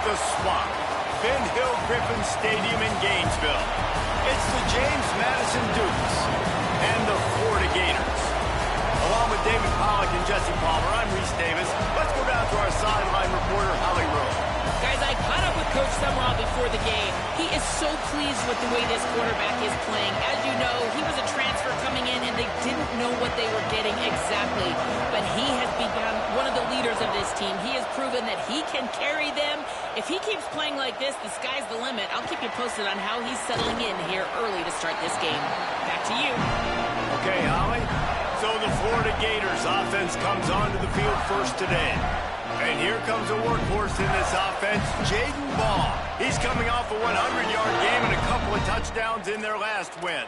the Swamp, Ben Hill Griffin Stadium in Gainesville. It's the James Madison Dukes and the Florida Gators. Along with David Pollack and Jesse Palmer, I'm Reese Davis. Let's go down to our sideline reporter, Holly Rowe. Guys, I caught up with Coach Summerall before the game. He is so pleased with the way this quarterback is playing. As you know, he was a transfer coming in, and they didn't know what they were getting exactly. But he has become one of the leaders of this team. He has proven that he can carry them. If he keeps playing like this, the sky's the limit. I'll keep you posted on how he's settling in here early to start this game. Back to you. Okay, Holly. So the Florida Gators offense comes onto the field first today. And here comes a workhorse in this offense, Jaden Ball. He's coming off a 100-yard game and a couple of touchdowns in their last win.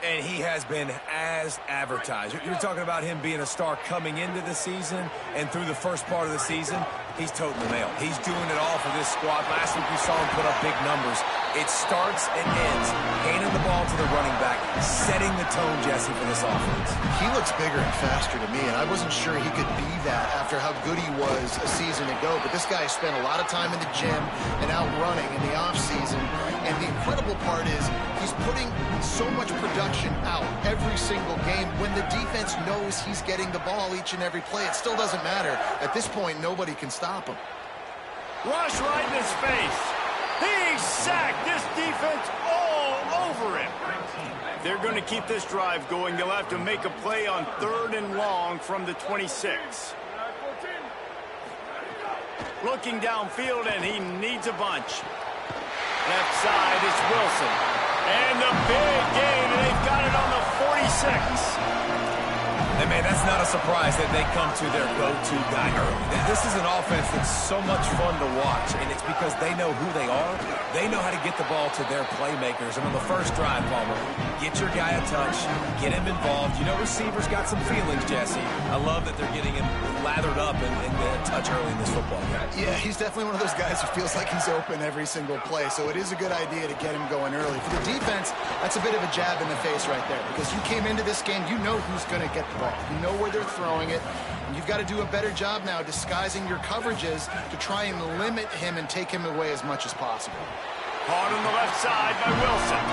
And he has been as advertised. You're talking about him being a star coming into the season, and through the first part of the season, he's toting the mail. He's doing it all for this squad. Last week you saw him put up big numbers. It starts and ends handing the ball to the running back, setting the tone, Jesse, for this offense. He looks bigger and faster to me, and I wasn't sure he could be that after how good he was a season ago. But this guy spent a lot of time in the gym and out running in the offseason. And the incredible part is he's putting so much production out every single game. When the defense knows he's getting the ball each and every play, it still doesn't matter. At this point, nobody can stop him. Rush right in his face. He sacked this defense all over him. They're going to keep this drive going. They'll have to make a play on 3rd and long from the 26. Looking downfield, and he needs a bunch. Left side, it's Wilson. And the big gain, and they've got it on the 46. And, man, that's not a surprise that they come to their go-to guy early. This is an offense that's so much fun to watch, and it's because they know who they are. They know how to get the ball to their playmakers. And on the first drive, Palmer, get your guy a touch, get him involved. You know receivers got some feelings, Jesse. I love that they're getting him lathered up and a touch early in this football game. Yeah, he's definitely one of those guys who feels like he's open every single play, so it is a good idea to get him going early. For the defense, that's a bit of a jab in the face right there, because you came into this game, you know who's going to get the ball. You know where they're throwing it, and you've got to do a better job now disguising your coverages to try and limit him and take him away as much as possible. Caught on the left side by Wilson.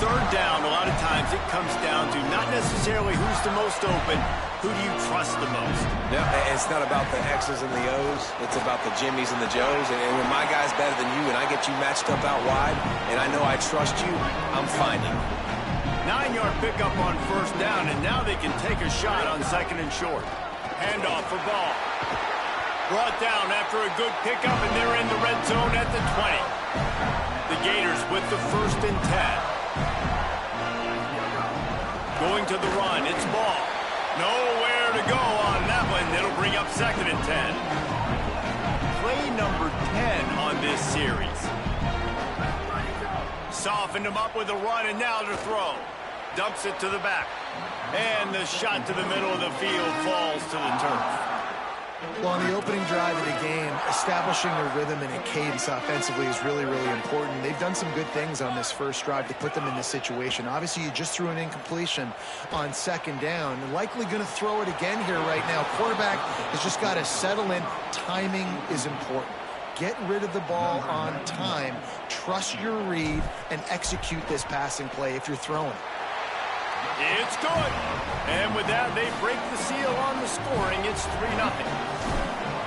3rd down, a lot of times it comes down to not necessarily who's the most open, who do you trust the most? Yeah, it's not about the X's and the O's. It's about the Jimmies and the Joes. And when my guy's better than you and I get you matched up out wide, and I know I trust you, I'm finding you. 9-yard pickup on 1st down, and now they can take a shot on 2nd and short. Handoff for Ball. Brought down after a good pickup, and they're in the red zone at the 20. The Gators with the 1st and 10. Going to the run, it's Ball. Nowhere to go on that one. It'll bring up 2nd and 10. Play number 10 on this series. Softened him up with a run, and now to throw. Dumps it to the back. And the shot to the middle of the field falls to the turf. Well, on the opening drive of the game, establishing a rhythm and a cadence offensively is really, really important. They've done some good things on this first drive to put them in this situation. Obviously, you just threw an incompletion on 2nd down. Likely going to throw it again here right now. Quarterback has just got to settle in. Timing is important. Get rid of the ball on time. Trust your read and execute this passing play if you're throwing. It's good. And with that, they break the seal on the scoring. It's 3-0.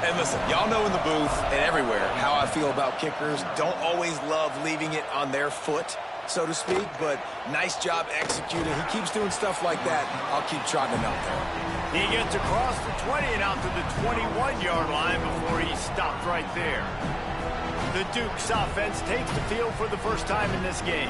And listen, y'all know in the booth and everywhere how I feel about kickers. Don't always love leaving it on their foot, so to speak, but nice job executing. He keeps doing stuff like that. I'll keep trotting him out there. He gets across the 20 and out to the 21-yard line before he stopped right there. The Dukes offense takes the field for the first time in this game.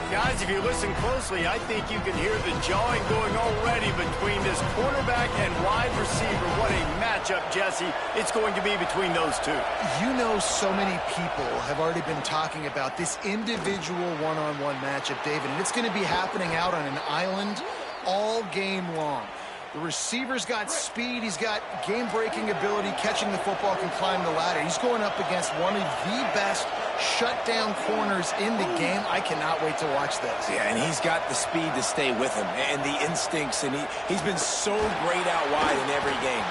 Guys, if you listen closely, I think you can hear the jawing going already between this quarterback and wide receiver. What a matchup, Jesse, it's going to be between those two. You know, so many people have already been talking about this individual one-on-one matchup, David, and it's going to be happening out on an island all game long. The receiver's got speed. He's got game-breaking ability, catching the football, can climb the ladder. He's going up against one of the best shut down corners in the game. I cannot wait to watch this. Yeah, and he's got the speed to stay with him and the instincts, and he's been so great out wide in every game.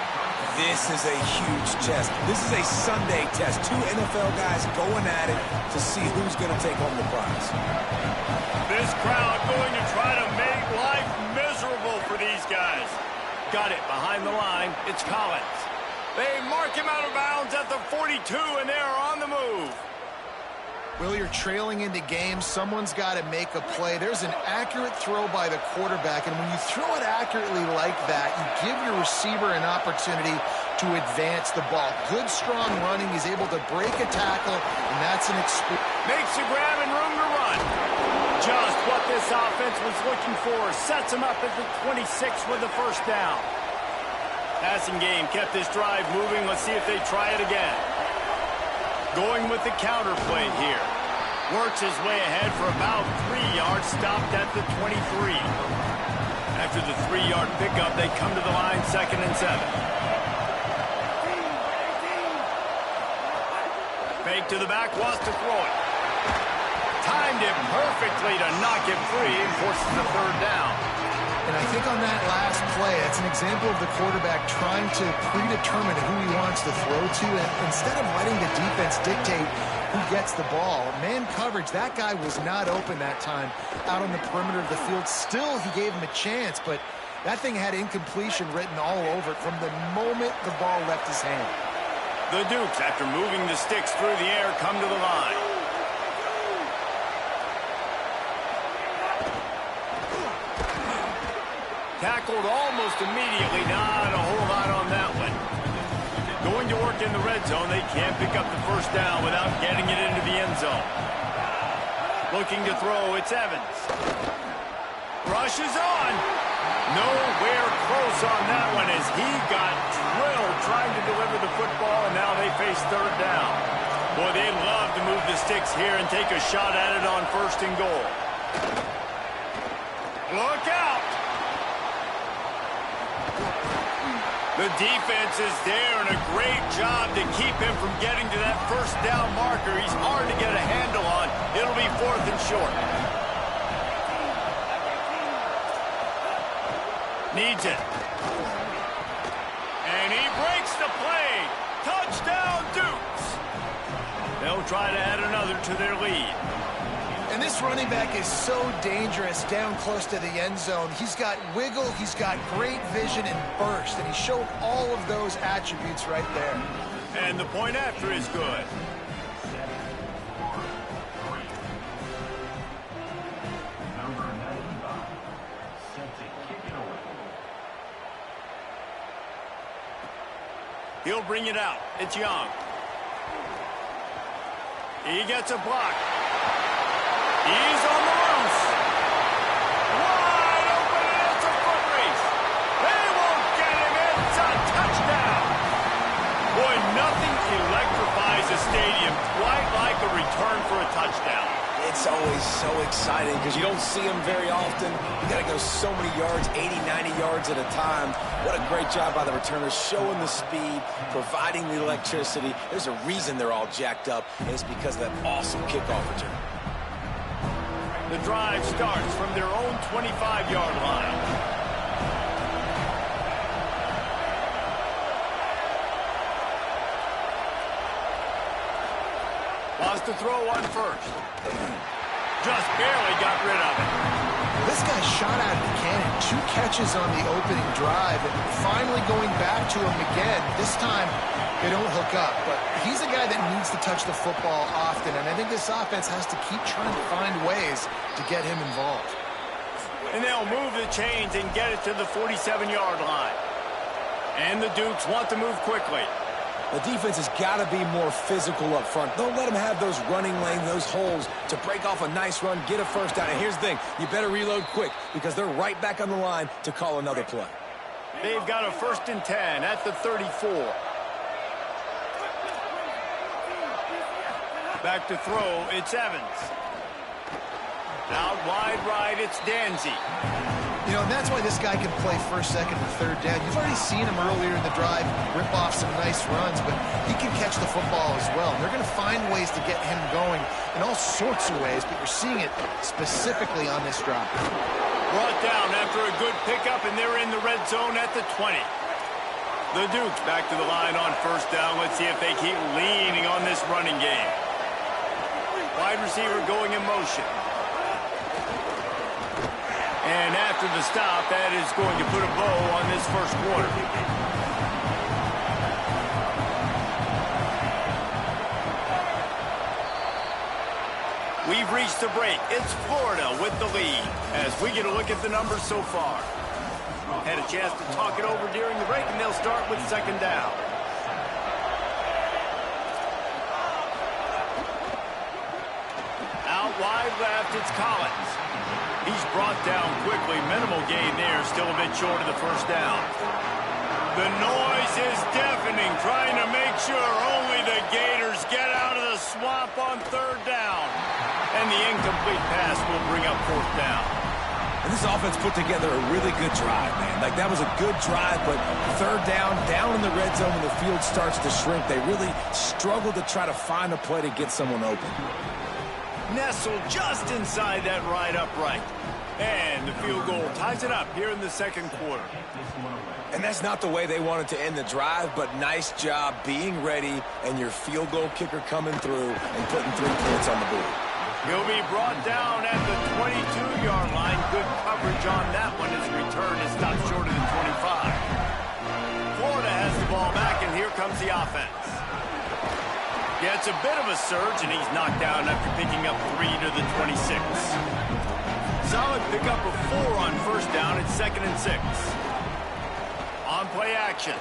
This is a huge test. This is a Sunday test. Two NFL guys going at it to see who's going to take home the prize. This crowd going to try to make life miserable for these guys. Got it behind the line. It's Collins. They mark him out of bounds at the 42, and they're on the move. Will, you're trailing into games. Someone's got to make a play. There's an accurate throw by the quarterback, and when you throw it accurately like that, you give your receiver an opportunity to advance the ball. Good, strong running. He's able to break a tackle, and that's an experience. Makes a grab and room to run. Just what this offense was looking for. Sets him up at the 26 with the first down. Passing game kept this drive moving. Let's see if they try it again. Going with the counter play here. Works his way ahead for about 3 yards. Stopped at the 23. After the 3-yard pickup, they come to the line, 2nd and 7. Fake to the back, wants to throw it. Timed it perfectly to knock it free and forces the 3rd down. And I think on that last play, that's an example of the quarterback trying to predetermine who he wants to throw to, and instead of letting the defense dictate who gets the ball. Man coverage, that guy was not open that time out on the perimeter of the field. Still, he gave him a chance, but that thing had incompletion written all over it from the moment the ball left his hand. The Dukes, after moving the sticks through the air, come to the line. Tackled almost immediately. Not a whole lot on that one. Going to work in the red zone. They can't pick up the first down without getting it into the end zone. Looking to throw. It's Evans. Rushes on. Nowhere close on that one as he got drilled trying to deliver the football, and now they face 3rd down. Boy, they'd love to move the sticks here and take a shot at it on 1st and goal. Look out! The defense is there, and a great job to keep him from getting to that 1st down marker. He's hard to get a handle on. It'll be 4th and short. Needs it. And he breaks the play. Touchdown, Dukes. They'll try to add another to their lead. And this running back is so dangerous down close to the end zone. He's got wiggle, he's got great vision and burst, and he showed all of those attributes right there. And the point after is good. He'll bring it out. It's Young. He gets a block. He's on the loose. Wide open, and it's a foot race. They won't get him. It's a touchdown. Boy, nothing electrifies a stadium quite like a return for a touchdown. It's always so exciting because you don't see them very often. You got to go so many yards, 80, 90 yards at a time. What a great job by the returners, showing the speed, providing the electricity. There's a reason they're all jacked up, and it's because of that awesome kickoff return. The drive starts from their own 25-yard line. Wants to throw on 1st. Just barely got rid of it. This guy shot out of the cannon. 2 catches on the opening drive, and finally going back to him again. This time, they don't hook up, but he's a guy that needs to touch the football often, and I think this offense has to keep trying to find ways to get him involved. And they'll move the chains and get it to the 47-yard line. And the Dukes want to move quickly. The defense has got to be more physical up front. Don't let them have those running lanes, those holes to break off a nice run, get a first down. And here's the thing, you better reload quick because they're right back on the line to call another play. They've got a 1st and 10 at the 34. Back to throw, it's Evans. Out wide right, it's Danzy. You know, and that's why this guy can play first, second, and third down. You've already seen him earlier in the drive rip off some nice runs, but he can catch the football as well. And they're going to find ways to get him going in all sorts of ways, but you're seeing it specifically on this drive. Brought down after a good pickup, and they're in the red zone at the 20. The Dukes back to the line on first down. Let's see if they keep leaning on this running game. Wide receiver going in motion. And after the stop, that is going to put a bow on this first quarter. We've reached the break. It's Florida with the lead as we get a look at the numbers so far. Had a chance to talk it over during the break, and they'll start with second down. Out wide left, it's Collins. He's brought down quickly. Minimal gain there. Still a bit short of the first down. The noise is deafening, trying to make sure only the Gators get out of the swamp on third down. And the incomplete pass will bring up fourth down. And this offense put together a really good drive, man. Like, that was a good drive, but third down in the red zone when the field starts to shrink, they really struggled to try to find a play to get someone open. Nestled just inside that right upright. And the field goal ties it up here in the second quarter. And that's not the way they wanted to end the drive, but nice job being ready and your field goal kicker coming through and putting 3 points on the board. He'll be brought down at the 22-yard line. Good coverage on that one. His return is stopped short of the 25. Florida has the ball back, and here comes the offense. Gets a bit of a surge, and he's knocked down after picking up 3 to the 26. Solid pickup of 4 on first down. It's 2nd and 6. On play action.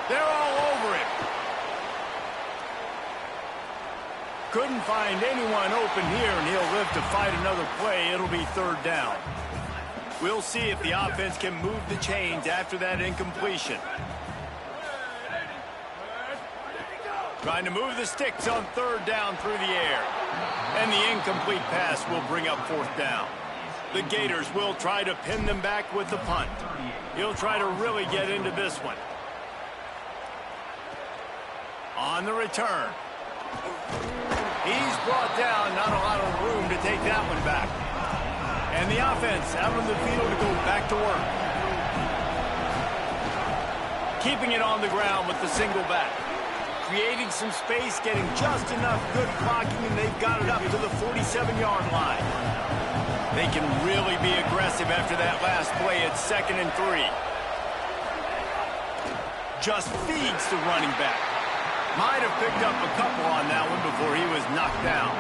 They're all over him. Couldn't find anyone open here, and he'll live to fight another play. It'll be third down. We'll see if the offense can move the chains after that incompletion. Trying to move the sticks on third down through the air. And the incomplete pass will bring up fourth down. The Gators will try to pin them back with the punt. He'll try to really get into this one. On the return. He's brought down, not a lot of room to take that one back. And the offense out on the field to go back to work. Keeping it on the ground with the single back. Creating some space, getting just enough good blocking, and they've got it up to the 47-yard line. They can really be aggressive after that last play. It's 2nd and 3. Just feeds the running back. Might have picked up a couple on that one before he was knocked down.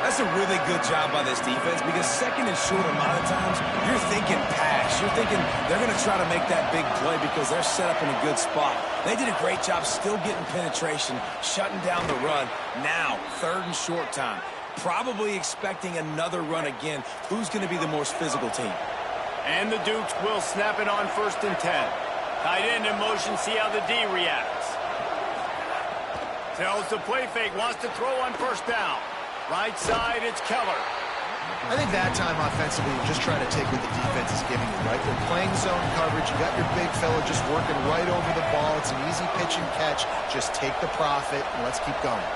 That's a really good job by this defense because 2nd and short a lot of times, you're thinking pass. You're thinking they're going to try to make that big play because they're set up in a good spot. They did a great job still getting penetration, shutting down the run. Now, 3rd and short time. Probably expecting another run again. Who's going to be the most physical team? And the Dukes will snap it on 1st and 10. Tight end in motion, see how the D reacts. Tells the play fake, wants to throw on first down. Right side, it's Keller. I think that time offensively, you're just trying to take what the defense is giving you, right? They're playing zone coverage. You got your big fella just working right over the ball. It's an easy pitch and catch. Just take the profit, and let's keep going.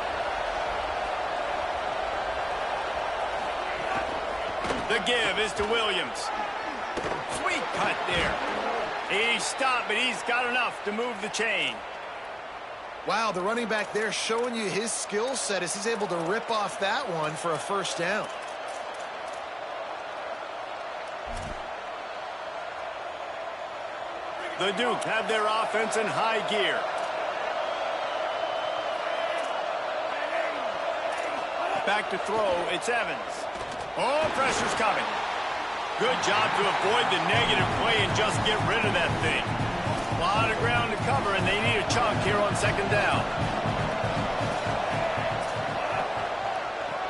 The give is to Williams. Sweet cut there. He's stopped, but he's got enough to move the chain. Wow, the running back there showing you his skill set as he's able to rip off that one for a first down. The Duke have their offense in high gear. Back to throw, it's Evans. Oh, pressure's coming. Good job to avoid the negative play and just get rid of that thing. A lot of ground to cover, and they need a chunk here on 2nd down.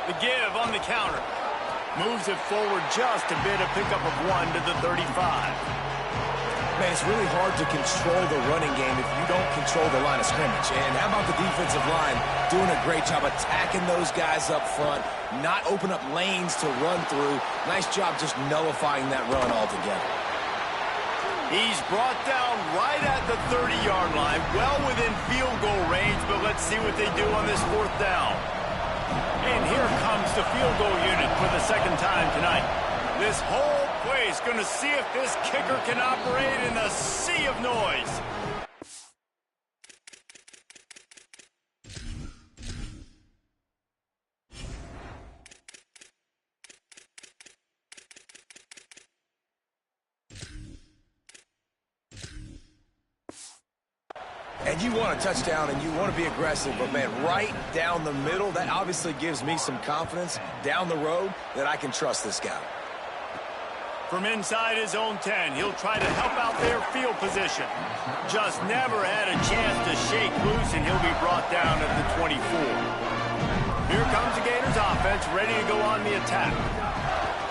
The give on the counter. Moves it forward just a bit, a pickup of 1 to the 35. Man, it's really hard to control the running game if you don't control the line of scrimmage. And how about the defensive line doing a great job attacking those guys up front, not open up lanes to run through. Nice job just nullifying that run altogether. He's brought down right at the 30-yard line, well within field goal range, but let's see what they do on this 4th down. And here comes the field goal unit for the second time tonight. This whole place going to see if this kicker can operate in a sea of noise. And you want a touchdown and you want to be aggressive, but man, right down the middle, that obviously gives me some confidence down the road that I can trust this guy. From inside his own 10, he'll try to help out their field position. Just never had a chance to shake loose, and he'll be brought down at the 24. Here comes the Gators offense, ready to go on the attack.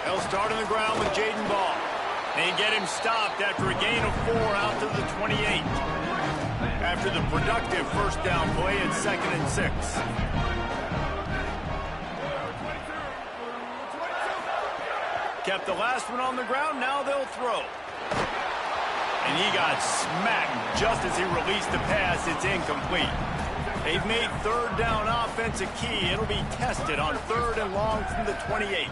They'll start on the ground with Jaden Ball. They get him stopped after a gain of 4 out to the 28. After the productive first down play at 2nd and 6. Kept the last one on the ground, now they'll throw. And he got smacked just as he released the pass. It's incomplete. They've made 3rd down offense a key. It'll be tested on 3rd and long from the 28.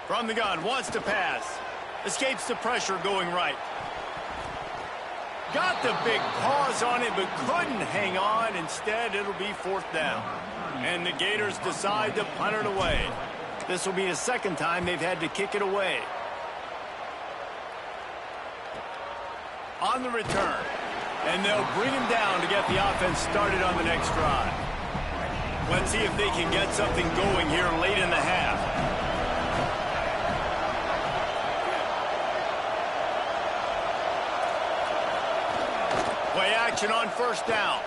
From the gun, wants to pass. Escapes the pressure going right. Got the big pause on it, but couldn't hang on. Instead, it'll be 4th down. And the Gators decide to punt it away. This will be the second time they've had to kick it away. On the return. And they'll bring him down to get the offense started on the next drive. Let's see if they can get something going here late in the half. Play action on 1st down.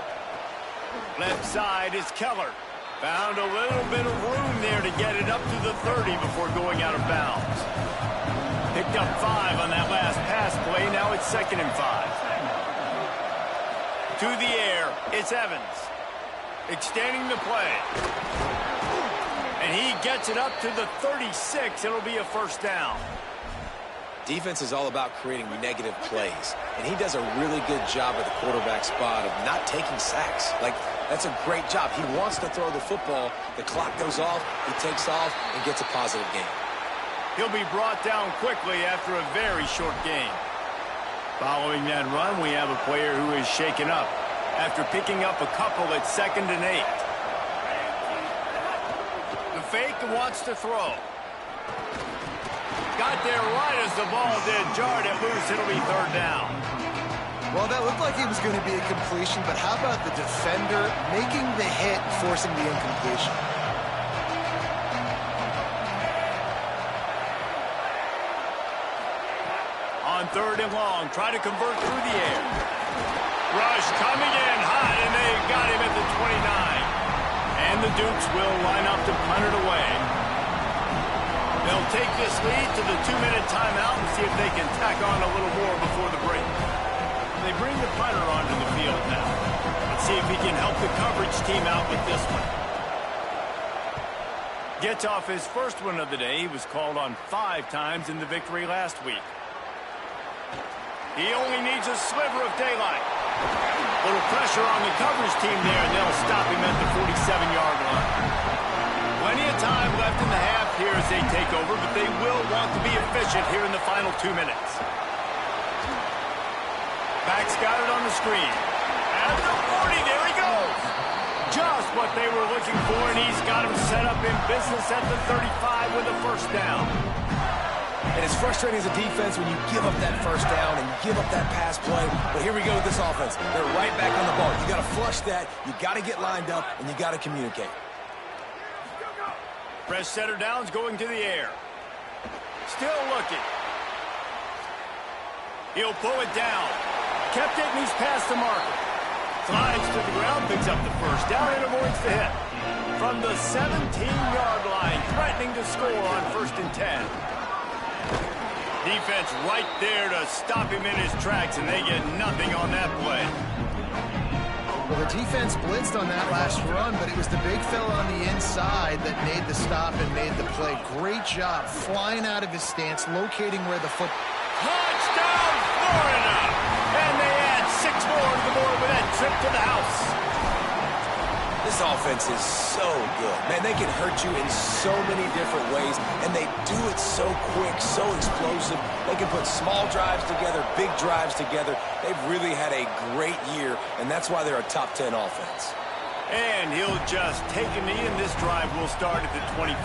Left side is Keller. Found a little bit of room there to get it up to the 30 before going out of bounds. Picked up 5 on that last pass play. Now it's 2nd and 5. To the air, it's Evans. Extending the play. And he gets it up to the 36. It'll be a 1st down. Defense is all about creating negative plays, and he does a really good job at the quarterback spot of not taking sacks. Like, that's a great job. He wants to throw the football. The clock goes off, he takes off, and gets a positive gain. He'll be brought down quickly after a very short gain. Following that run, we have a player who is shaken up after picking up a couple at 2nd and 8. The fake wants to throw. Got there right as the ball did. Jarred it loose. It'll be 3rd down. Well, that looked like it was going to be a completion, but how about the defender making the hit, forcing the incompletion? On 3rd and long, try to convert through the air. Rush coming in high, and they got him at the 29. And the Dukes will line up to punt it away. They'll take this lead to the 2-minute timeout and see if they can tack on a little more before the break. They bring the punter onto the field now. Let's see if he can help the coverage team out with this one. Gets off his first one of the day. He was called on 5 times in the victory last week. He only needs a sliver of daylight. A little pressure on the coverage team there, and they'll stop him at the 47-yard line. Plenty of time left in the half here as they take over, but they will want to be efficient here in the final 2 minutes. Back's got it on the screen. At the 40, there he goes. Just what they were looking for, and he's got him set up in business at the 35 with a 1st down. And it's frustrating as a defense when you give up that 1st down and give up that pass play. But here we go with this offense. They're right back on the ball. You got to flush that. You got to get lined up, and you got to communicate. Press center downs going to the air. Still looking. He'll pull it down. Kept it, and he's past the marker. Slides to the ground, picks up the 1st down, and avoids the hit. From the 17-yard line, threatening to score on 1st and 10. Defense right there to stop him in his tracks, and they get nothing on that play. Well, the defense blitzed on that last run, but it was the big fella on the inside that made the stop and made the play. Great job flying out of his stance, locating where the foot... Touchdown, Florida! And they add 6 more to the board with that trip to the house. This offense is so good. Man, they can hurt you in so many different ways, and they do it so quick, so explosive. They can put small drives together, big drives together. They've really had a great year, and that's why they're a top 10 offense. And he'll just take a knee, and this drive will start at the 25.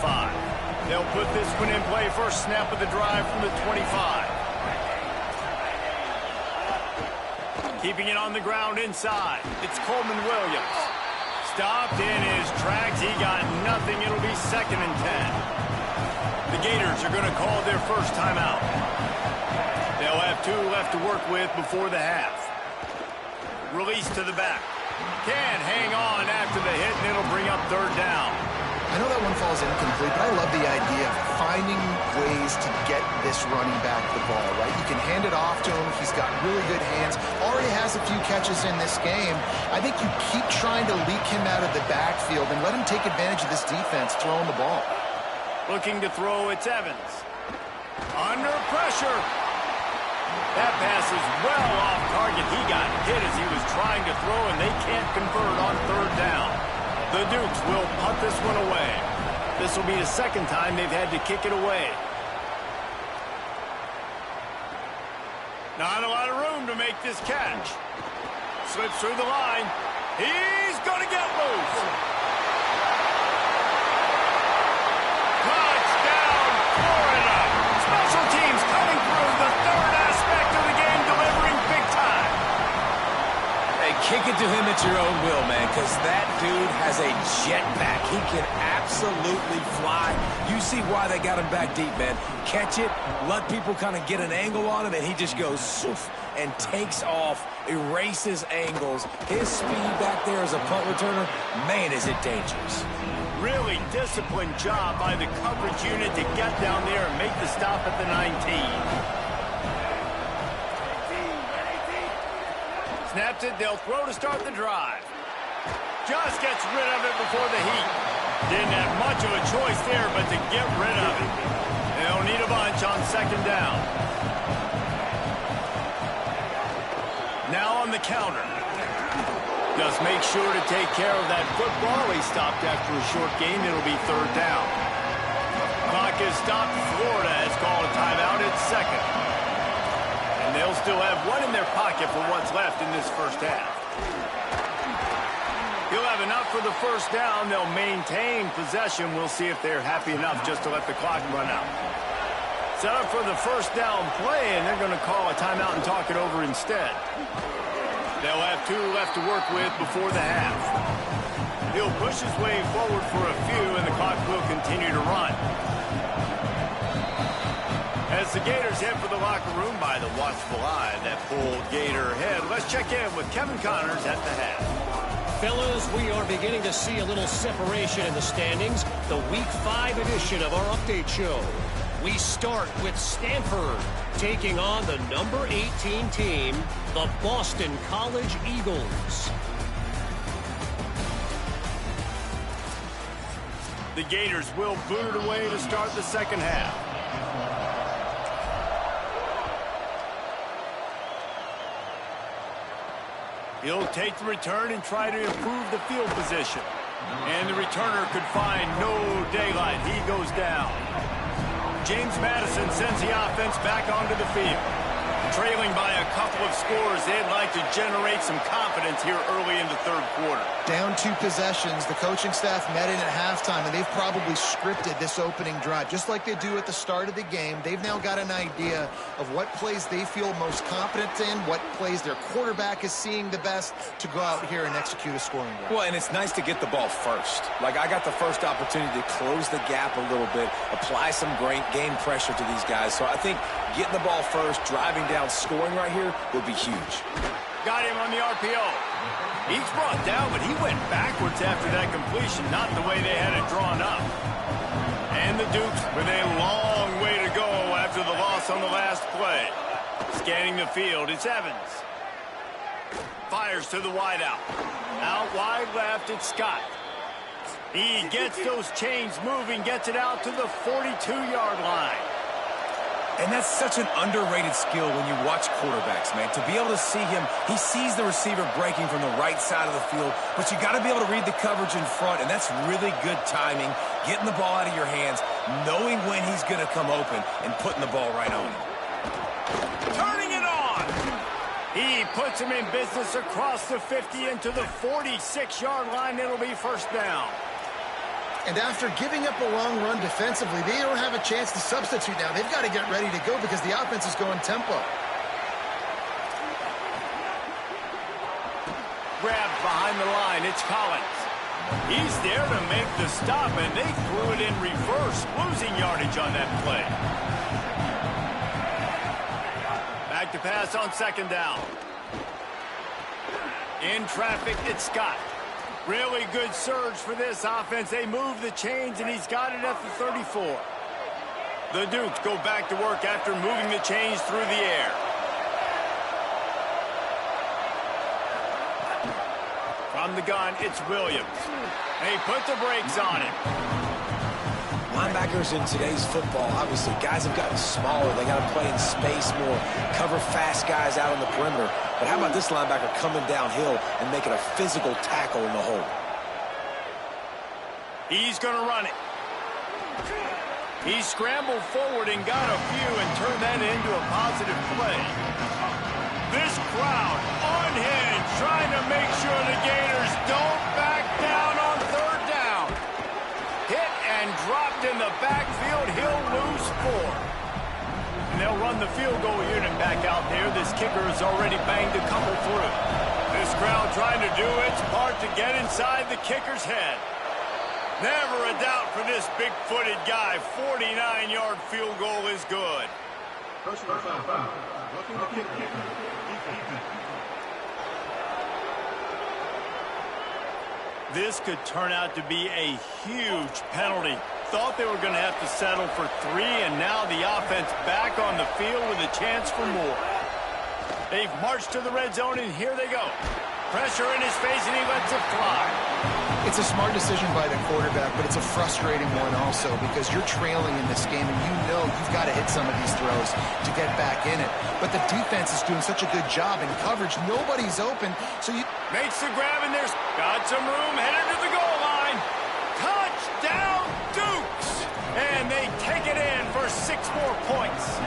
They'll put this one in play first snap of the drive from the 25. Keeping it on the ground inside. It's Coleman Williams. Stopped in his tracks. He got nothing. It'll be 2nd and 10. The Gators are going to call their first timeout. They'll have 2 left to work with before the half. Release to the back. Can't hang on after the hit, and it'll bring up 3rd down. I know that one falls incomplete, but I love the idea of finding ways to get this running back the ball, right? You can hand it off to him. He's got really good hands. Already has a few catches in this game. I think you keep trying to leak him out of the backfield and let him take advantage of this defense throwing the ball. Looking to throw, it's Evans. Under pressure. That pass is well off target. He got hit as he was trying to throw, and they can't convert on 3rd down. The Dukes will punt this one away. This will be the 2nd time they've had to kick it away. Not a lot of room to make this catch. Slips through the line. He's going to get loose. Touchdown, Florida. Special teams coming through, the 3rd aspect of the game, delivering big time. Hey, kick it to him at your own will, man, because that dude has a jetpack. He can absolutely fly. You see why they got him back deep, man. Catch it, let people kind of get an angle on him, and he just goes soof and takes off, erases angles. His speed back there as a punt returner, man, is it dangerous. Really disciplined job by the coverage unit to get down there and make the stop at the 19. Snaps it, they'll throw to start the drive. Just gets rid of it before the heat. Didn't have much of a choice there, but to get rid of it. They'll need a bunch on 2nd down. Now on the counter. Just make sure to take care of that football. He stopped after a short gain. It'll be 3rd down. Clock is stopped. Florida has called a timeout. It's 2nd. And they'll still have 1 in their pocket for what's left in this first half. He'll have enough for the 1st down. They'll maintain possession. We'll see if they're happy enough just to let the clock run out. Set up for the 1st down play, and they're going to call a timeout and talk it over instead. They'll have 2 left to work with before the half. He'll push his way forward for a few, and the clock will continue to run. As the Gators head for the locker room by the watchful eye, that pulled Gator head. Let's check in with Kevin Connors at the half. Fellas, we are beginning to see a little separation in the standings. The Week 5 edition of our update show. We start with Stanford taking on the number 18 team, the Boston College Eagles. The Gators will boot it away to start the 2nd half. He'll take the return and try to improve the field position. And the returner could find no daylight. He goes down. James Madison sends the offense back onto the field. Trailing by a couple of scores, they'd like to generate some confidence here early in the 3rd quarter. Down 2 possessions. The coaching staff met in at halftime, and they've probably scripted this opening drive. Just like they do at the start of the game, they've now got an idea of what plays they feel most confident in, what plays their quarterback is seeing the best to go out here and execute a scoring drive. Well, and it's nice to get the ball first. Like, I got the first opportunity to close the gap a little bit, apply some great game pressure to these guys. So I think getting the ball first, driving down, scoring right here would be huge. Got him on the RPO. He's brought down, but he went backwards after that completion, not the way they had it drawn up. And the Dukes with a long way to go after the loss pass on the last play. Scanning the field, it's Evans. Fires to the wideout. Out wide left, it's Scott. He gets those chains moving, gets it out to the 42-yard line. And that's such an underrated skill when you watch quarterbacks, man. To be able to see him, he sees the receiver breaking from the right side of the field, but you got to be able to read the coverage in front, and that's really good timing, getting the ball out of your hands, knowing when he's going to come open, and putting the ball right on him. Turning it on! He puts him in business across the 50 into the 46-yard line. It'll be first down. And after giving up a long run defensively, they don't have a chance to substitute now. They've got to get ready to go because the offense is going tempo. Grabbed behind the line, it's Collins. He's there to make the stop, and they threw it in reverse, losing yardage on that play. Back to pass on second down. In traffic, it's Scott. Really good surge for this offense. They move the chains, and he's got it at the 34. The Dukes go back to work after moving the chains through the air. From the gun, it's Williams. They put the brakes on him. Linebackers in today's football, obviously, guys have gotten smaller. They got to play in space more, cover fast guys out on the perimeter. But how about this linebacker coming downhill and making a physical tackle in the hole? He's going to run it. He scrambled forward and got a few and turned that into a positive play. This crowd unhinged, trying to make sure the Gators don't back down on third down. Hit and dropped in the backfield. He'll lose 4. And they'll run the field goal unit back out there. This kicker has already banged a couple through. This crowd trying to do its part to get inside the kicker's head. Never a doubt for this big-footed guy. 49-yard field goal is good. Personal foul. Looking to kick. This could turn out to be a huge penalty. Thought they were going to have to settle for 3, and now the offense back on the field with a chance for more. They've marched to the red zone, and here they go. Pressure in his face, and he lets it fly. It's a smart decision by the quarterback, but it's a frustrating one also because you're trailing in this game, and you know you've got to hit some of these throws to get back in it. But the defense is doing such a good job in coverage. Nobody's open, so you... Makes the grab, and there's got some room, headed to the goal line. Touchdown, Dukes! And they take it in for 6 more points.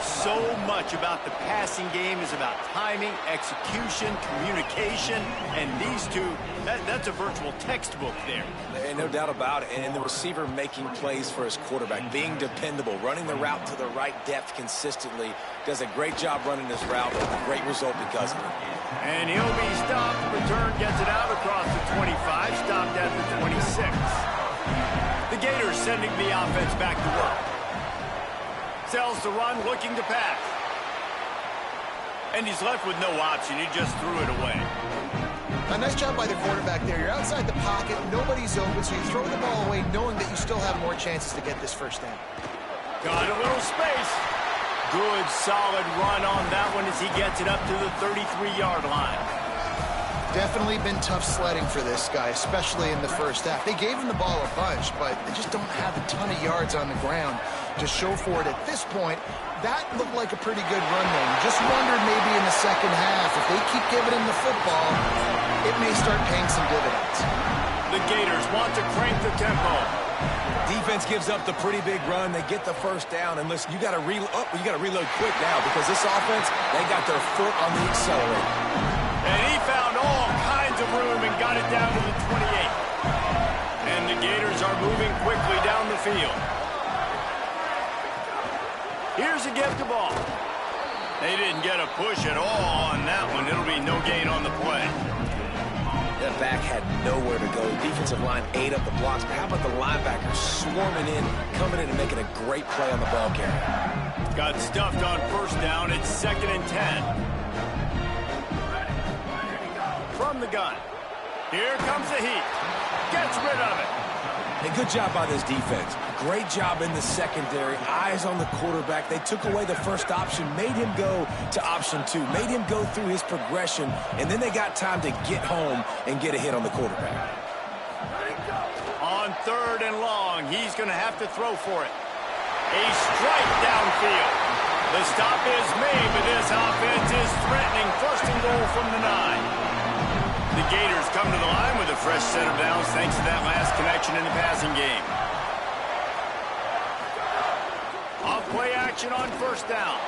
So much about the passing game is about timing, execution, communication, and these two, that's a virtual textbook there. And no doubt about it. And the receiver making plays for his quarterback, being dependable, running the route to the right depth consistently, does a great job running this route with a great result because of it. And he'll be stopped. Return gets it out across the 25, stopped at the 26. The Gators sending the offense back to work. Sells the run, looking to pass. And he's left with no option. He just threw it away. A nice job by the quarterback there. You're outside the pocket, nobody's open, so you throw the ball away knowing that you still have more chances to get this first down. Got a little space. Good, solid run on that one as he gets it up to the 33-yard line. Definitely been tough sledding for this guy, especially in the first half. They gave him the ball a bunch, but they just don't have a ton of yards on the ground to show for it. At this point, that looked like a pretty good run there. You just wondered maybe in the second half, if they keep giving him the football, it may start paying some dividends. The Gators want to crank the tempo. Defense gives up the pretty big run. They get the first down, and listen, you got to reload quick now because this offense, they got their foot on the accelerator. And he found all kinds of room and got it down to the 28. And the Gators are moving quickly down the field. Here's a gift of ball. They didn't get a push at all on that one. It'll be no gain on the play. That back had nowhere to go. Defensive line ate up the blocks. But how about the linebackers swarming in, coming in and making a great play on the ball carrier? Got stuffed on first down. It's 2nd and 10. From the gun. Here comes the heat. Gets rid of it. Hey, good job by this defense. Great job in the secondary. Eyes on the quarterback. They took away the first option, made him go to option 2, made him go through his progression, and then they got time to get home and get a hit on the quarterback. On 3rd and long, he's going to have to throw for it. A strike downfield. The stop is made, but this offense is threatening 1st and goal from the 9. The Gators come to the line with a fresh set of downs thanks to that last connection in the passing game. Off play action on 1st down.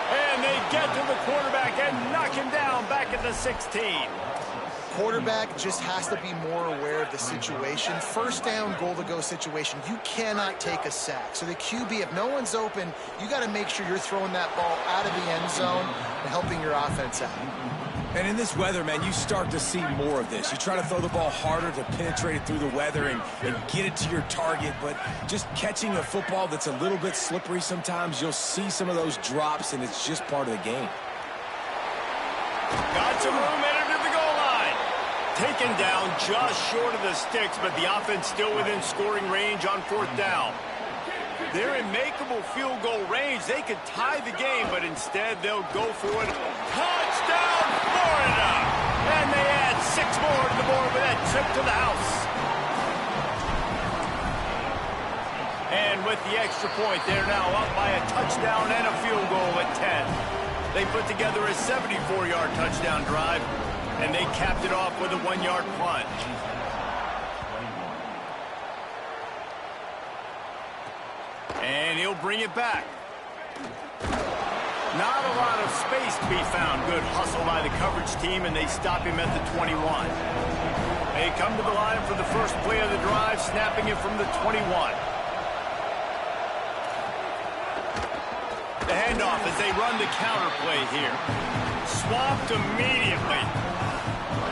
And they get to the quarterback and knock him down back at the 16. Quarterback just has to be more aware of the situation. 1st down, goal-to-go situation. You cannot take a sack. So the QB, if no one's open, you got to make sure you're throwing that ball out of the end zone and helping your offense out. And in this weather, man, you start to see more of this. You try to throw the ball harder to penetrate it through the weather and get it to your target, but just catching a football that's a little bit slippery sometimes, you'll see some of those drops, and it's just part of the game. Got some room headed to the goal line. Taken down just short of the sticks, but the offense still within scoring range on 4th down. They're in makeable field goal range. They could tie the game, but instead they'll go for it. Touchdown, Florida! And they add 6 more to the board with that trip to the house. And with the extra point, they're now up by a touchdown and a field goal at 10. They put together a 74-yard touchdown drive, and they capped it off with a 1-yard punt. And he'll bring it back. Not a lot of space to be found. Good hustle by the coverage team, and they stop him at the 21. They come to the line for the first play of the drive, snapping it from the 21. The handoff as they run the counter play here. Swamped immediately.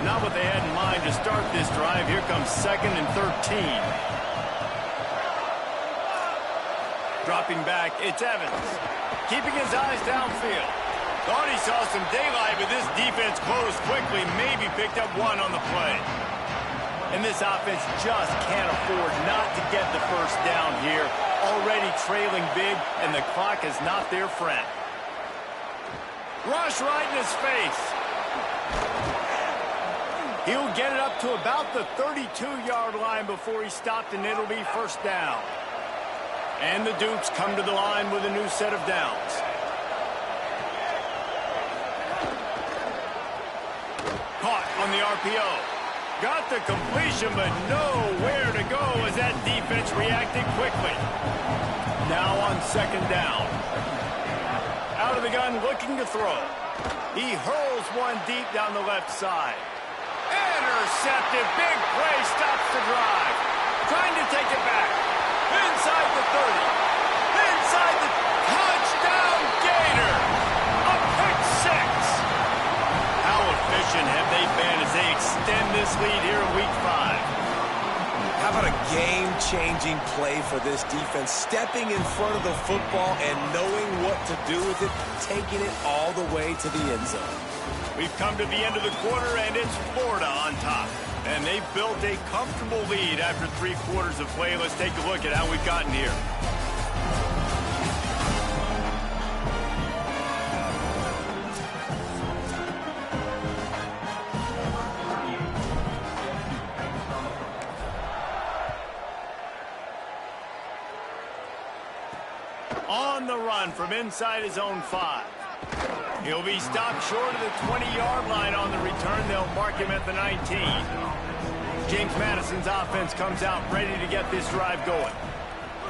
Not what they had in mind to start this drive. Here comes 2nd and 13. Dropping back, it's Evans. Keeping his eyes downfield. Thought he saw some daylight, but this defense closed quickly. Maybe picked up 1 on the play. And this offense just can't afford not to get the first down here. Already trailing big, and the clock is not their friend. Rush right in his face. He'll get it up to about the 32-yard line before he's stopped, and it'll be 1st down. And the Dukes come to the line with a new set of downs. Caught on the RPO. Got the completion, but nowhere to go as that defense reacted quickly. Now on 2nd down. Out of the gun, looking to throw. He hurls one deep down the left side. Intercepted. Big play stops the drive. Trying to take it back. Inside the 30. Inside the touchdown Gator. A pick 6. How efficient have they been as they extend this lead here in week 5? How about a game-changing play for this defense? Stepping in front of the football and knowing what to do with it, taking it all the way to the end zone. We've come to the end of the quarter, and it's Florida on top. And they've built a comfortable lead after 3 quarters of play. Let's take a look at how we've gotten here. On the run from inside his own 5. He'll be stopped short of the 20-yard line on the return. They'll mark him at the 19. James Madison's offense comes out ready to get this drive going.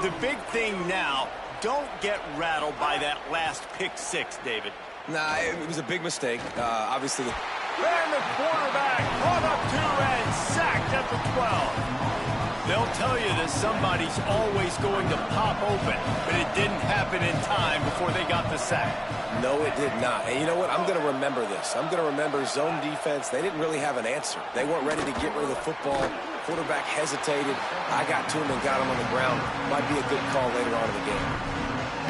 The big thing now, don't get rattled by that last pick 6, David. Nah, it was a big mistake. Obviously. And the quarterback brought up 2 and sacked at the 12. They'll tell you that somebody's always going to pop open, but it didn't happen in time before they got the sack. No, it did not. And you know what? I'm going to remember this. I'm going to remember zone defense. They didn't really have an answer. They weren't ready to get rid of the football. Quarterback hesitated. I got to him and got him on the ground. Might be a good call later on in the game.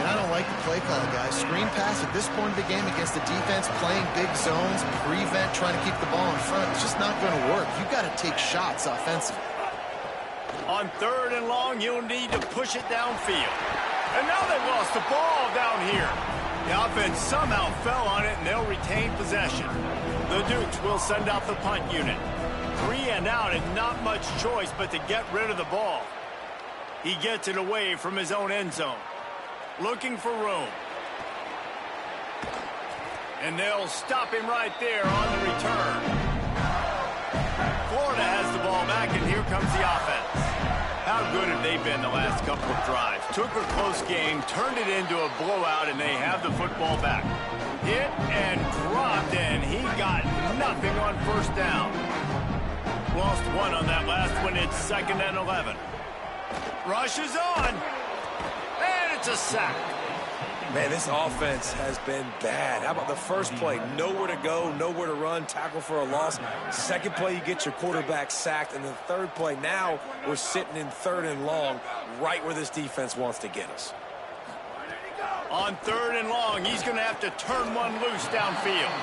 And I don't like the play call, guys. Screen pass at this point of the game against the defense, playing big zones, prevent, trying to keep the ball in front. It's just not going to work. You've got to take shots offensively. On 3rd and long, you'll need to push it downfield. And now they've lost the ball down here. The offense somehow fell on it, and they'll retain possession. The Dukes will send out the punt unit. 3 and out, and not much choice but to get rid of the ball. He gets it away from his own end zone. Looking for room. And they'll stop him right there on the return. Florida has the ball back, and here comes the offense. How good have they been the last couple of drives? Took a close game, turned it into a blowout, and they have the football back. Hit and dropped, and he got nothing on 1st down. Lost 1 on that last one. It's 2nd and 11. Rush is on, and it's a sack. Man, this offense has been bad. How about the first play? Nowhere to go, nowhere to run, tackle for a loss. Second play, you get your quarterback sacked. And the third play, now we're sitting in 3rd and long, right where this defense wants to get us. On 3rd and long, he's going to have to turn one loose downfield.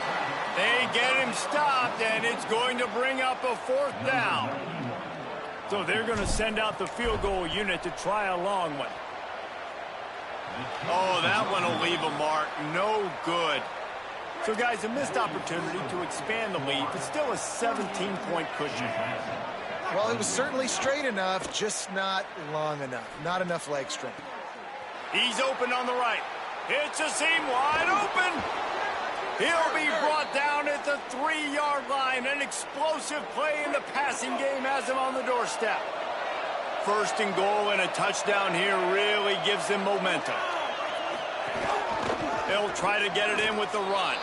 They get him stopped, and it's going to bring up a 4th down. So they're going to send out the field goal unit to try a long one. Oh, that one will leave a mark. No good. So, guys, a missed opportunity to expand the lead, but still a 17-point cushion. Well, it was certainly straight enough, just not long enough. Not enough leg strength. He's open on the right. It's a seam wide open. He'll be brought down at the 3-yard line. An explosive play in the passing game has him on the doorstep. 1st and goal and a touchdown here really gives them momentum. They'll try to get it in with the run.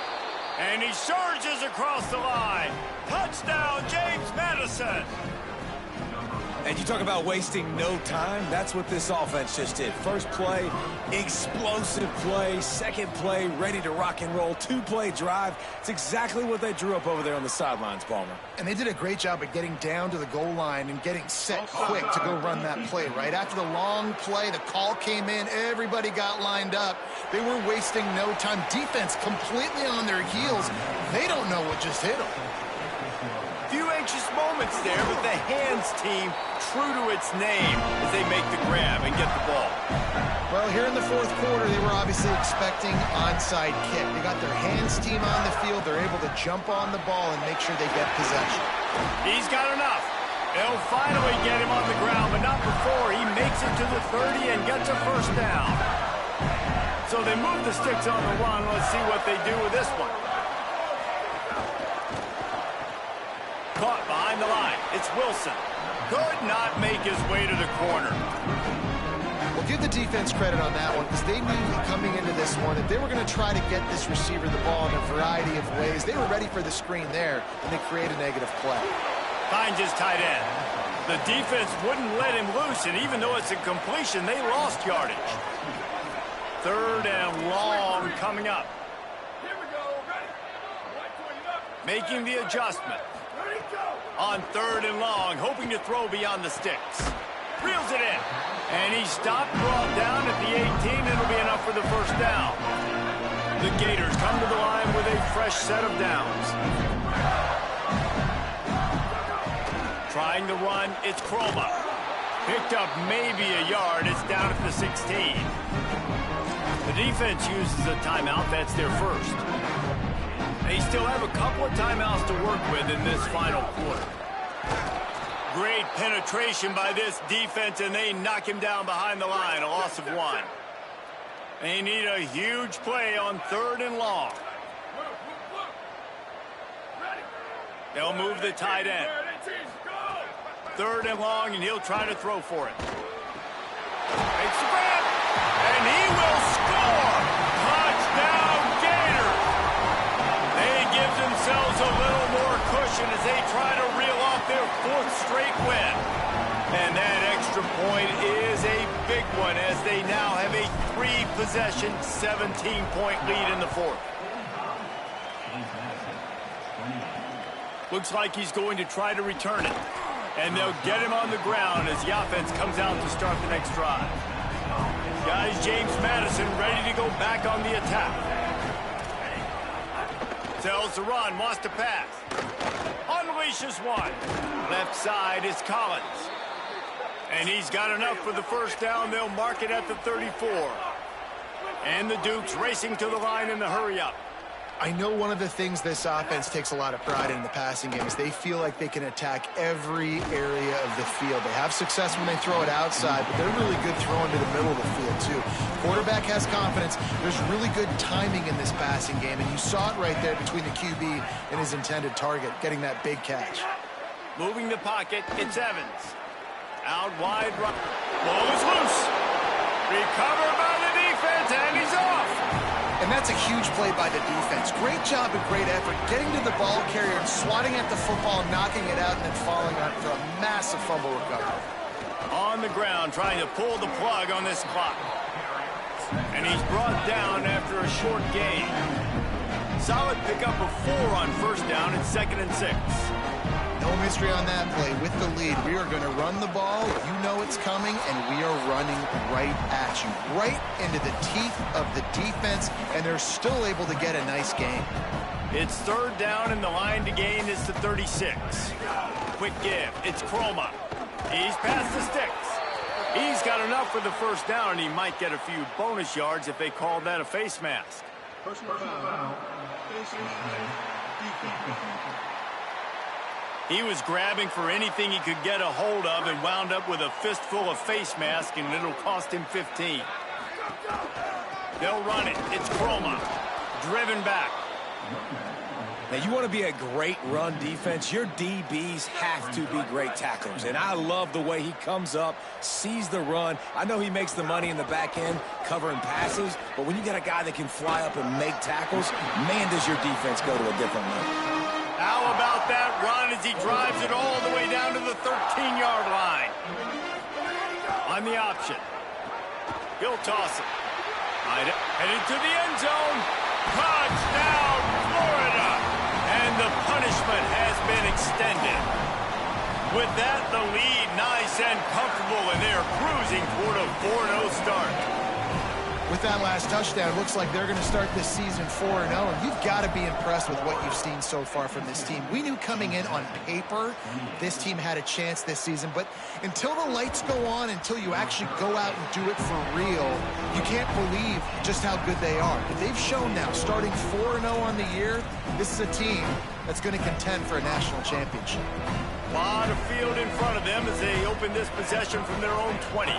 And he surges across the line. Touchdown, James Madison. And you talk about wasting no time. That's what this offense just did. First play, explosive play. Second play, ready to rock and roll. 2-play drive. It's exactly what they drew up over there on the sidelines, Palmer. And they did a great job of getting down to the goal line and getting set quick to go run that play. Right after the long play, the call came in. Everybody got lined up. They were wasting no time. Defense completely on their heels. They don't know what just hit them. Few anxious moments there, but the hands team true to its name as they make the grab and get the ball. Well, here in the 4th quarter, they were obviously expecting onside kick. They got their hands team on the field. They're able to jump on the ball and make sure they get possession. He's got enough. They'll finally get him on the ground, but not before he makes it to the 30 and gets a 1st down. So they move the sticks on the run. Let's see what they do with this one. Caught behind the line. It's Wilson. Could not make his way to the corner. Well, give the defense credit on that one because they knew coming into this one that they were going to try to get this receiver the ball in a variety of ways. They were ready for the screen there, and they create a negative play. Finds his tight end. The defense wouldn't let him loose, and even though it's a completion, they lost yardage. 3rd and long coming up. Making the adjustment. On 3rd and long, hoping to throw beyond the sticks. Reels it in. And he stopped, brought down at the 18. It'll be enough for the 1st down. The Gators come to the line with a fresh set of downs. Trying to run, it's Kroma. Picked up maybe a yard. It's down at the 16. The defense uses a timeout. That's their 1st. They still have a couple of timeouts to work with in this final quarter. Great penetration by this defense, and they knock him down behind the line, a loss of 1. They need a huge play on 3rd and long. They'll move the tight end. 3rd and long, and he'll try to throw for it. Makes the grab, and he will score! Touchdown, Gators! They give themselves a little more cushion as they try to reel off their 4th straight win. And that extra point is a big one as they now have a 3-possession, 17-point lead in the 4th. Looks like he's going to try to return it. And they'll get him on the ground as the offense comes out to start the next drive. Guys, James Madison ready to go back on the attack. Tells the run, wants to pass. Unleashes one. Left side is Collins. And he's got enough for the first down. They'll mark it at the 34. And the Dukes racing to the line in the hurry-up. I know one of the things this offense takes a lot of pride in the passing game is they feel like they can attack every area of the field. They have success when they throw it outside, but they're really good throwing to the middle of the field, too. Quarterback has confidence. There's really good timing in this passing game, and you saw it right there between the QB and his intended target, getting that big catch. Moving the pocket, it's Evans. Out wide, ball is loose. Recovered by the defense, and he's off. And that's a huge play by the defense. Great job and great effort getting to the ball carrier and swatting at the football, knocking it out, and then falling on for a massive fumble recovery. On the ground, trying to pull the plug on this clock. And he's brought down after a short gain. Solid pickup of 4 on first down and 2nd and 6. No mystery on that play. With the lead, we are going to run the ball. You know it's coming, and we are running right at you, right into the teeth of the defense, and they're still able to get a nice gain. It's 3rd down, and the line to gain is the 36. Quick give. It's Croma. He's past the sticks. He's got enough for the first down, and he might get a few bonus yards if they call that a face mask. Personal foul. Face mask. He was grabbing for anything he could get a hold of and wound up with a fistful of face mask, and it'll cost him 15. They'll run it. It's Croma. Driven back. Now, you want to be a great run defense, your DBs have to be great tacklers. And I love the way he comes up, sees the run. I know he makes the money in the back end covering passes, but when you got a guy that can fly up and make tackles, man, does your defense go to a different level. How about that run as he drives it all the way down to the 13-yard line? On the option. He'll toss it. Headed to the end zone. Touchdown, Florida. And the punishment has been extended. With that, the lead nice and comfortable, and they're cruising toward a 4-0 start. With that last touchdown, looks like they're going to start this season 4-0, and you've got to be impressed with what you've seen so far from this team. We knew coming in on paper this team had a chance this season, but until the lights go on, until you actually go out and do it for real, you can't believe just how good they are. But they've shown now, starting 4-0 on the year, this is a team that's going to contend for a national championship. A lot of field in front of them as they open this possession from their own 20.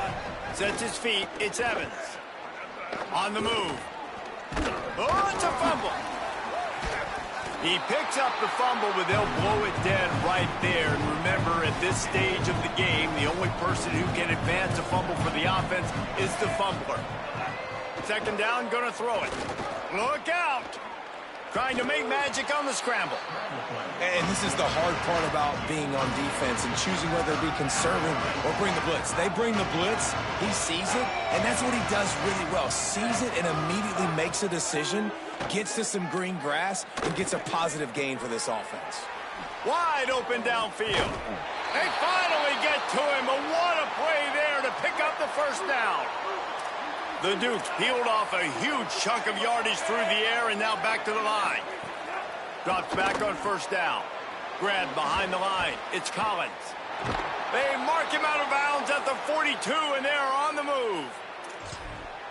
Sets his feet, it's Evans. On the move. Oh, it's a fumble. He picks up the fumble, but they'll blow it dead right there. And remember, at this stage of the game, the only person who can advance a fumble for the offense is the fumbler. 2nd down, gonna throw it. Look out! Trying to make magic on the scramble. And this is the hard part about being on defense and choosing whether to be conservative or bring the blitz. They bring the blitz, he sees it, and that's what he does really well. Sees it and immediately makes a decision, gets to some green grass, and gets a positive gain for this offense. Wide open downfield. They finally get to him, but what a play there to pick up the first down. The Dukes peeled off a huge chunk of yardage through the air and now back to the line. Drops back on first down. Grabbed behind the line. It's Collins. They mark him out of bounds at the 42, and they're on the move.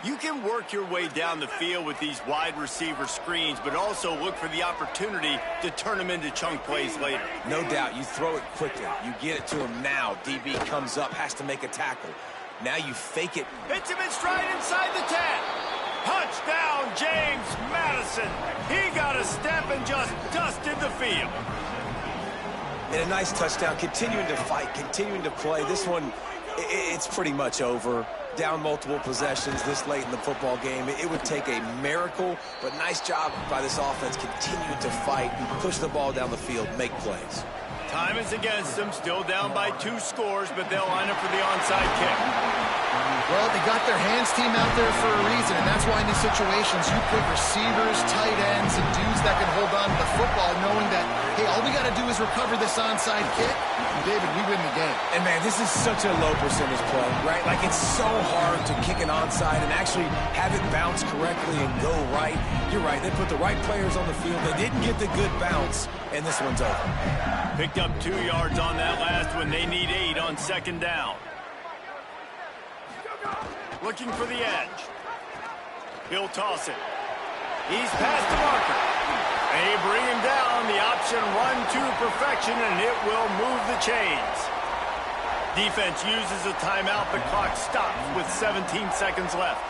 You can work your way down the field with these wide receiver screens, but also look for the opportunity to turn them into chunk plays later. No doubt, you throw it quickly. You get it to him now. DB comes up, has to make a tackle. Now you fake it. Hits him in stride inside the 10. Touchdown, James Madison. He got a step and just dusted the field. And a nice touchdown, continuing to fight, continuing to play. This one, it's pretty much over. Down multiple possessions this late in the football game. It would take a miracle, but nice job by this offense continuing to fight, push the ball down the field, make plays. Time is against them, still down by 2 scores, but they'll line up for the onside kick. Well, they got their hands team out there for a reason, and that's why in these situations you put receivers, tight ends, and dudes that can hold on to the football, knowing that, hey, all we got to do is recover this onside kick. David, we win the game. And, man, this is such a low percentage play, right? Like, it's so hard to kick an onside and actually have it bounce correctly and go right. You're right. They put the right players on the field. They didn't get the good bounce, and this one's over. Picked up 2 yards on that last one. They need 8 on 2nd down. Looking for the edge. He'll toss it. He's past the marker. They bring him down. The option run to perfection, and it will move the chains. Defense uses a timeout. The clock stops with 17 seconds left.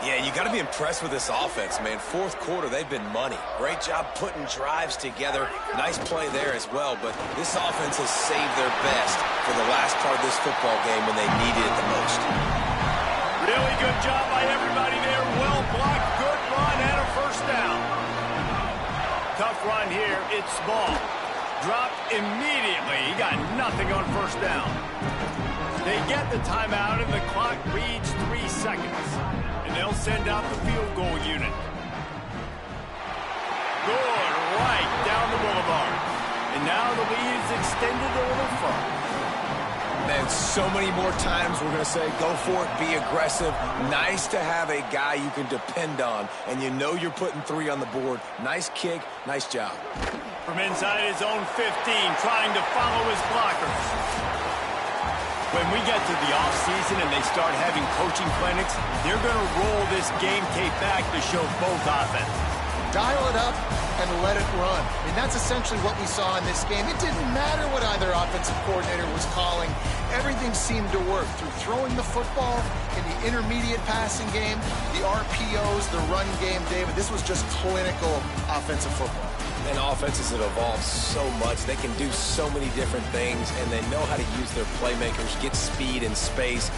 Yeah, you got to be impressed with this offense, man. Fourth quarter, they've been money. Great job putting drives together. Nice play there as well, but this offense has saved their best for the last part of this football game when they needed it the most. Really good job by everybody there. Well blocked, good run, and a first down. Tough run here. It's small. Dropped immediately. He got nothing on first down. They get the timeout, and the clock reads 3 seconds. And they'll send out the field goal unit. Good, right down the boulevard. And now the lead is extended a little further. Man, so many more times we're going to say, go for it, be aggressive. Nice to have a guy you can depend on, and you know you're putting 3 on the board. Nice kick, nice job. From inside his own 15, trying to follow his blockers. When we get to the offseason and they start having coaching clinics, they're going to roll this game tape back to show both offenses. Dial it up and let it run. I mean, that's essentially what we saw in this game. It didn't matter what either offensive coordinator was calling. Everything seemed to work through throwing the football in the intermediate passing game, the RPOs, the run game, David. This was just clinical offensive football. And offenses have evolved so much. They can do so many different things, and they know how to use their playmakers, get speed and space.